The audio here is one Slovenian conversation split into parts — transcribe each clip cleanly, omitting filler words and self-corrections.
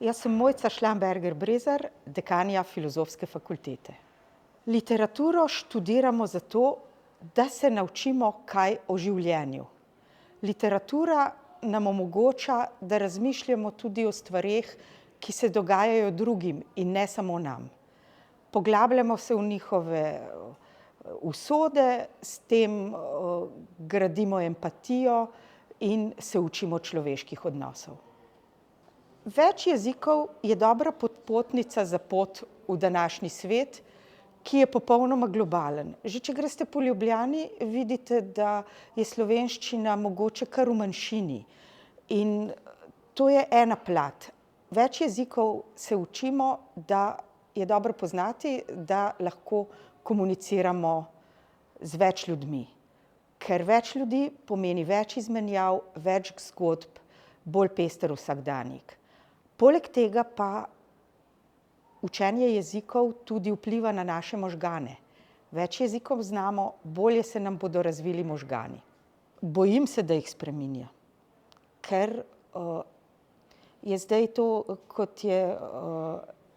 Jaz sem Mojca Šlamberger-Brezer, dekanja Filozofske fakultete. Literaturo študiramo zato, da se naučimo kaj o življenju. Literatura nam omogoča, da razmišljamo tudi o stvareh, ki se dogajajo drugim in ne samo nam. Poglabljamo se v njihove usode, s tem gradimo empatijo in se učimo človeških odnosov. Več jezikov je dobra popotnica za pot v današnji svet, ki je popolnoma globalen. Že če greste po Ljubljani, vidite, da je slovenščina mogoče kar v manjšini. In to je ena plat. Več jezikov se učimo, da je dobro poznati, da lahko komuniciramo z več ljudmi. Ker več ljudi pomeni več izmenjav, več zgodb, bolj pester vsakdanjik. Poleg tega pa učenje jezikov tudi vpliva na naše možgane. Več jezikov znamo, bolje se nam bodo razvili možgani. Bojim se, da jih spreminja, ker je zdaj to, kot je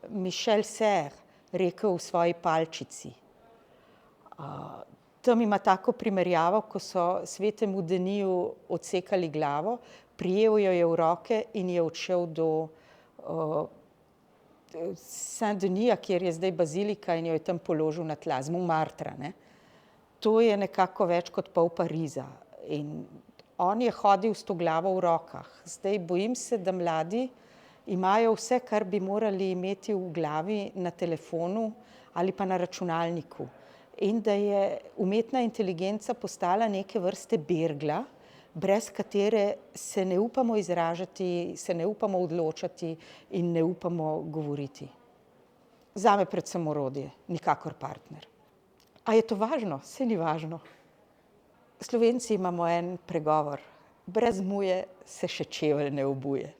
Michel Serres rekel v svoji Palčici. Tam ima tako primerjavo, ko so svetemu Deniju odsekali glavo, prijel jo je v roke in je odšel do Saint-Denisa, kjer je zdaj bazilika, in jo je tam položil na tla, z Montmartra, ne. To je nekako več kot pol Pariza. In on je hodil s to glavo v rokah. Zdaj bojim se, da mladi imajo vse, kar bi morali imeti v glavi, na telefonu ali pa na računalniku. In da je umetna inteligenca postala neke vrste bergla, brez katere se ne upamo izražati, se ne upamo odločati in ne upamo govoriti. Zame predvsem orodje, nikakor partner. A je to važno? Saj ni važno. Slovenci imamo en pregovor: brez muje se še čevelj ne obuje.